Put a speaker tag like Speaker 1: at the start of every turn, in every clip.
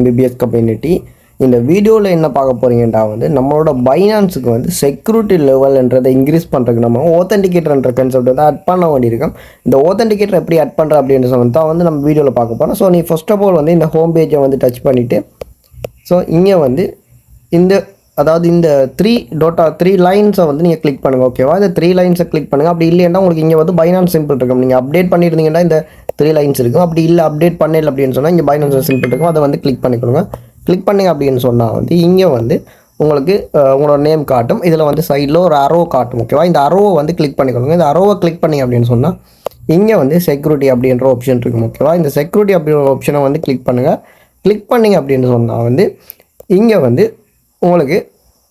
Speaker 1: MBBS community. இந்த வீடியோவில் என்ன பார்க்க போகிறீங்கன்னா நம்மளோட பைனான்ஸுக்கு செக்யூரிட்டி லெவல்ன்றதை இன்க்ரீஸ் பண்ணுறதுக்கு நம்ம ஆத்தென்டிகேட்டர்ன்ற கான்செப்ட் ஆட் பண்ண வேண்டியிருக்கும். இந்த ஆத்தென்டிகேட்டர் எப்படி ஆட் பண்ணுற அப்படின்னு தான் நம்ம வீடியோவில் பார்க்க போகிறோம். ஸோ நீ ஃபர்ஸ்ட் ஆஃப் ஆல் இந்த ஹோம் பேஜை டச் பண்ணிவிட்டு ஸோ இங்கே இந்த அதாவது இந்த த்ரீ லைன்ஸை நீங்கள் கிளிக் பண்ணுங்கள். ஓகேவா, இந்த 3 லைன்ஸை கிளிக் பண்ணுங்கள். அப்படி இல்லைன்னா உங்களுக்கு இங்கே பைனான்ஸ் சிம்பிள் இருக்கும். நீங்கள் அப்டேட் பண்ணியிருந்தீங்கன்னா இந்த 3 லைன்ஸ் இருக்கும். அப்படி இல்லை அப்டேட் பண்ணல அப்படின்னு சொன்னால் இங்கே பைனான்ஸ் சிம்பிள் இருக்கும். அதை கிளிக் பண்ணிக்கொடுங்க. கிளிக் பண்ணிங்க அப்படின்னு சொன்னால் இங்கே உங்களுக்கு உங்களோட நேம் காட்டும். இதில் சைடில் ஒரு அரோ காட்டும். ஓகேவா, இந்த அரோவை கிளிக் பண்ணிக்கொடுங்க. இந்த அரோவை கிளிக் பண்ணிங்க அப்படின்னு சொன்னால் இங்கே செக்யூரிட்டி அப்படின்ற ஆப்ஷன் இருக்கும். ஓகேவா, இந்த செக்யூரிட்டி அப்படின்ற ஆப்ஷனை கிளிக் பண்ணுங்கள். கிளிக் பண்ணிங்க அப்படின்னு சொன்னால் இங்கே உங்களுக்கு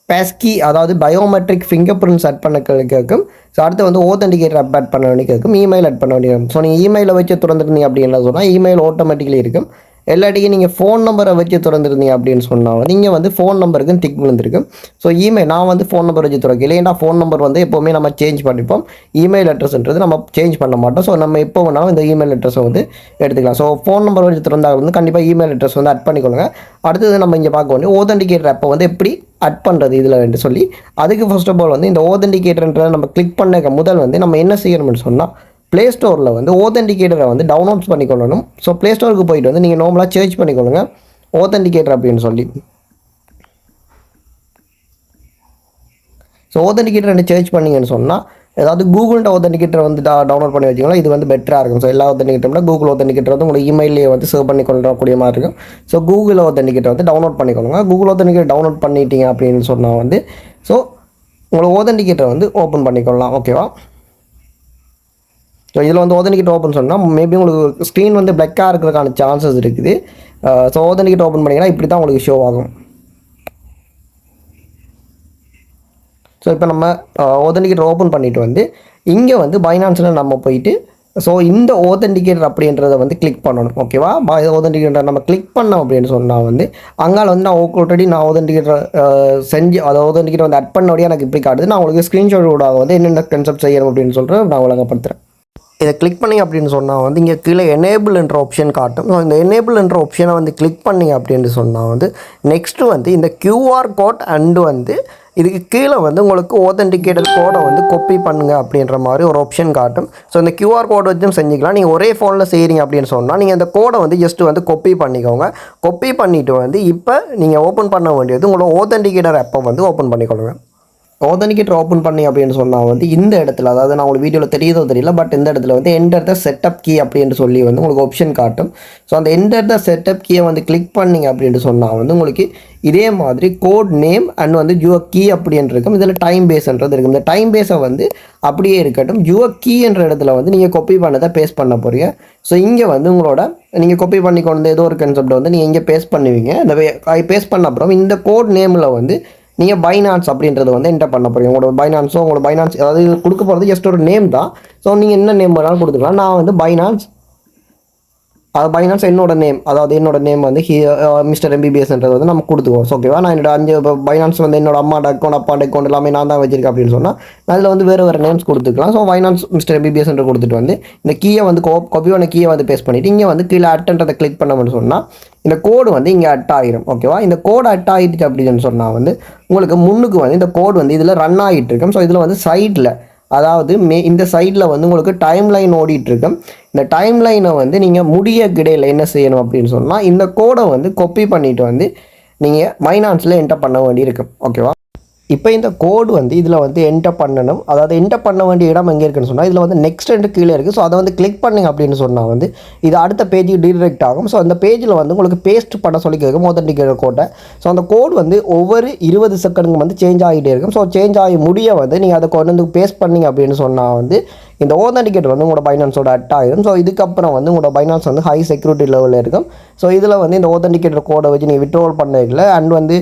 Speaker 1: பேஸ்கி அதாவது பயோமெட்ரிக் ஃபிங்கர் பிரிண்ட் செட் பண்ண கேட்கும். ஸோ அடுத்து ஆத்தென்டிகேட்டர் ஆட் பண்ண வேண்டிய கேட்கும். இமெயில் ஆட் பண்ண வேண்டியிருக்கும். ஸோ நீங்கள் இமெயிலை வச்சு திறந்துருந்தீங்க அப்படின்னு சொன்னால் இமெயில் ஆட்டோமேட்டிக்கலி இருக்கும். எல்லாட்டிக்கும் நீங்கள் ஃபோன் நம்பரை வச்சு திறந்துருந்தீங்க அப்படின்னு சொன்னால் நீங்கள் ஃபோன் நம்பருக்கு டிக் விழுந்திருக்கும். ஸோ இமெயில் நான் ஃபோன் நம்பர் வச்சு திறக்க இல்லைன்னா ஃபோன் நம்பர் எப்போவுமே நம்ம சேஞ்ச் பண்ணிப்போம். இமெயில் அட்ரஸ்ன்றது நம்ம சேஞ்ச் பண்ண மாட்டோம். ஸோ நம்ம எப்போ வேணாலும் இந்த இமெயில் அட்ரஸை எடுத்துக்கலாம். ஸோ ஃபோன் நம்பர் வச்சு திறந்தால் கண்டிப்பாக இமெயில் அட்ரஸ் ஆட் பண்ணிக்கொள்ளுங்க. அடுத்தது நம்ம இங்கே பார்க்க வேண்டிய ஆத்தென்டிகேட்டர் அப்போ எப்படி அட் பண்ணுறது இதில் சொல்லி அதுக்கு ஃபர்ஸ்ட் ஆஃப் ஆல் இந்த ஆத்தென்டிகேட்டர்ன்றதை நம்ம கிளிக் பண்ண முதல் நம்ம என்ன செய்யணும்னு சொன்னால் ப்ளே ஸ்டோரில் ஆத்தென்டிகேட்டரை டவுன்லோட்ஸ் பண்ணிக்கொள்ளணும். ஸோ ப்ளே ஸ்டோருக்கு போயிட்டு நீங்கள் நார்மலாக சர்ச் பண்ணிக்கொள்ளுங்க ஆத்தென்டிகேட்டர் அப்படின்னு சொல்லி. ஸோ ஆத்தென்டிகேட்டர் சர்ச் பண்ணிங்கன்னு சொன்னால் ஏதாவது கூகுள்கிட்ட ஆத்தென்டிகேட்டர் டவுன்லோட் பண்ணி வச்சிங்கன்னா இது பெட்டராக இருக்கும். ஸோ எல்லா ஆத்தென்டிகேட்டரோட கூகுள் ஆத்தென்டிகேட்டர் உங்களுக்கு இமெயிலே சேவ் பண்ணி கொள்ளக்கூடிய மாதிரி இருக்கும். ஸோ கூகுள் ஆத்தென்டிகேட்டர் டவுன்லோட் பண்ணிக்கொள்ளுங்க. கூகுள் ஆத்தென்டிகேட்டர் டவுன்லோட் பண்ணிட்டீங்க அப்படின்னு சொன்னால் ஸோ உங்களை ஆத்தென்டிகேட்டர் ஓப்பன் பண்ணிக்கொள்ளலாம். ஓகேவா, ஸோ இதில் ஆத்தென்டிகேட்டர் ஓப்பன் சொன்னால் மேபி உங்களுக்கு ஸ்க்ரீன் பிளாக்காக இருக்கிறதுக்கான சான்சஸ் இருக்குது. ஸோ ஆத்தென்டிகேட்டர் ஓப்பன் பண்ணிங்கன்னா இப்படி தான் உங்களுக்கு ஷோ ஆகும். ஸோ இப்போ நம்ம ஆத்தென்டிகேட்டர் ஓப்பன் பண்ணிவிட்டு இங்கே பைனான்ஸில் நம்ம போயிட்டு ஸோ இந்த ஆத்தென்டிகேட்டர் அப்படின்றத கிளிக் பண்ணணும். ஓகேவா, ஆத்தென்டிகேட்டர் நம்ம கிளிக் பண்ணோம் அப்படின்னு சொன்னால் அங்கால நான் ஆல்ரெடி நான் ஆத்தென்டிகேட்டர் செஞ்சு அதை ஆத்தென்டிகேட்டர் ஆட் பண்ணோடய எனக்கு இப்படி காட்டுது. நான் உங்களுக்கு ஸ்க்ரீன்ஷாட் கூட என்னென்ன கான்செப்ட் செய்யணும் அப்படின்னு சொல்லிட்டு நான் வழங்கப்படுத்துகிறேன். இதை கிளிக் பண்ணி அப்படின்னு சொன்னால் இங்கே கீழே எனேபிள்ன்ற ஆப்ஷன் காட்டும். ஸோ இந்த எனேபிள்ன்ற ஆப்ஷனை கிளிக் பண்ணி அப்படின்னு சொன்னால் நெக்ஸ்ட்டு இந்த கியூஆர் கோட் அண்டு இதுக்கு கீழே உங்களுக்கு ஆத்தென்டிகேட்டர் கோடை காப்பி பண்ணுங்க அப்படின்ற மாதிரி ஒரு ஆப்ஷன் காட்டும். ஸோ இந்த கியூஆர் கோட் வச்சும் செஞ்சுக்கலாம். நீங்கள் ஒரே ஃபோனில் செய்கிறீங்க அப்படின்னு சொன்னால் நீங்கள் அந்த கோடை ஜஸ்ட்டு காப்பி பண்ணிக்கோங்க. காப்பி பண்ணிவிட்டு இப்போ நீங்கள் ஓப்பன் பண்ண வேண்டியது உங்களோட ஆத்தென்டிகேட்டர் ஆப்பை ஓப்பன் பண்ணிக்கொள்ளுங்க. ஆத்தென்டிகேட்டர் ஓப்பன் பண்ணி அப்படின்னு சொன்னால் இந்த இடத்துல அதாவது நான் உங்களுக்கு வீடியோவில் தெரியுதோ தெரியல, பட் இந்த இடத்துல என்டர் த செட்டப் கீ அப்படின்னு சொல்லி உங்களுக்கு ஆப்ஷன் காட்டும். ஸோ அந்த என்டர் த செட்டப் கீயை கிளிக் பண்ணிங்க அப்படின்னு சொன்னால் உங்களுக்கு இதே மாதிரி கோட் நேம் அண்ட் ஜுவ கீ அப்படின்னு இருக்கும். இதில் டைம் பேஸ்ன்றது இருக்கும். இந்த டைம் பேஸை அப்படியே இருக்கட்டும். ஜுவ கீன்ற இடத்துல நீங்கள் காப்பி பண்ணதை பேஸ்ட் பண்ண போகிறீங்க. ஸோ இங்கே உங்களோட நீங்கள் காப்பி பண்ணி கொண்டு ஏதோ ஒரு கான்செப்ட் நீங்கள் இங்கே பேஸ்ட் பண்ணுவீங்க. இந்த பேஸ்ட் பண்ண அப்புறம் இந்த கோட் நேமில் நீங்கள் பைனான்ஸ் அப்படின்றது என்டர் பண்ண போகிறீங்க. உங்களோட பைனான்ஸ் அதாவது கொடுக்க போகிறது ஜஸ்ட் ஒரு நேம் தான். ஸோ நீங்கள் என்ன நேம் வேணாலும் கொடுத்துக்கலாம். நான் பைனான்ஸ் என்னோட நேம் அதாவது என்னோட நேம் மிஸ்டர் MBBSன்றது நம்ம கொடுத்துக்குவோம். ஓகேவா, நான் என்னோட 5 பைனான்ஸ் என்னோட அம்மாட அக்கௌண்ட் அப்பாட அக்கௌண்ட் எல்லாமே நான் தான் வச்சிருக்கேன் அப்படின்னு சொன்னால் அதில் வேறு நேம்ஸ் கொடுத்துக்கலாம். ஸோ பைனான்ஸ் மிஸ்டர் MBBS கொடுத்துட்டு இந்த கீயை காப்பியான கீயை பேஸ்ட் பண்ணிவிட்டு இங்கே கீழே அட்டன்றதை கிளிக் பண்ணணும்னு சொன்னால் இந்த கோடு இங்கே அட் ஆகிடும். ஓகேவா, இந்த கோடு அட் ஆகிடுச்சு அப்படின்னு சொன்னால் உங்களுக்கு முன்னுக்கு இந்த கோடு இதில் ரன் ஆகிட்டு இருக்கும். ஸோ இதில் சைடில் அதாவது இந்த சைடில் உங்களுக்கு டைம் லைன் ஓடிட்டுருக்கும். இந்த டைம் லைனை நீங்கள் முடிய கிடையில் என்ன செய்யணும் அப்படின்னு சொன்னால் இந்த கோடை காப்பி பண்ணிவிட்டு நீங்கள் பைனான்ஸில் என்டர் பண்ண வேண்டியிருக்கும். ஓகேவா, இப்போ இந்த கோடு இதில் என்டர் பண்ணணும். அதாவது என்டர் பண்ண வேண்டிய இடம் எங்கே இருக்குன்னு சொன்னால் இதில் நெக்ஸ்ட் கீழே இருக்குது. ஸோ அதை கிளிக் பண்ணுங்க அப்படின்னு சொன்னால் இது அடுத்த பேஜுக்கு டீரெக்ட் ஆகும். ஸோ அந்த பேஜில் உங்களுக்கு பேஸ்ட் பண்ண சொல்லி கேட்கும் ஆத்தென்டிகேட்டர் கோட்டை. ஸோ அந்த கோடு ஒவ்வொரு 20 செகண்டுக்கு சேஞ்ச் ஆகிட்டே இருக்கும். ஸோ சேஞ்ச் ஆகி முடிய நீங்கள் அதை கொண்டு பேஸ்ட் பண்ணிங்க அப்படின்னு சொன்னால் இந்த ஆத்தென்டிகேட்டர் உங்களோட பைனான்ஸோட அட் ஆகிடும். ஸோ இதுக்கப்புறம் உங்களோட பைனான்ஸ் ஹை செக்யூரிட்டி லெவலில் இருக்கும். ஸோ இதில் இந்த ஆத்தென்டிகேட்டர் கோடை வச்சு நீங்கள் விட்ரோல் பண்ணிக்கல அண்ட்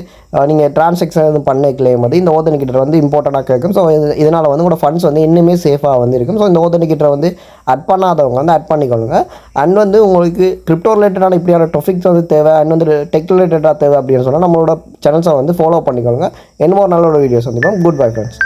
Speaker 1: நீங்கள் ட்ரான்சாக்ஷன் எதுவும் பண்ணிக்கலையும் இந்த ஆத்தென்டிகேட்டர் இம்பார்ட்டண்ட்டாக கேட்கும். ஸோ இதனால் உங்களோட ஃபண்ட்ஸ் இன்னுமே சேஃபாக இருக்கும். ஸோ இந்த ஆத்தென்டிகேட்டர் அட் பண்ணாதவங்க அட் பண்ணிக்கொள்ளுங்க. அண்ட் உங்களுக்கு கிரிப்டோ ரிலேட்டடான இப்படியான டாபிக்ஸ் தேவை அண்ட் டெக் ரிலேட்டடாக தேவை அப்படின்னு சொன்னால் நம்மளோட சேனல்ஸை ஃபாலோ பண்ணிக்கொள்ளுங்க. என்ன ஒரு நல்ல வீடியோஸ் குட் பை ஃப்ரெண்ட்ஸ்.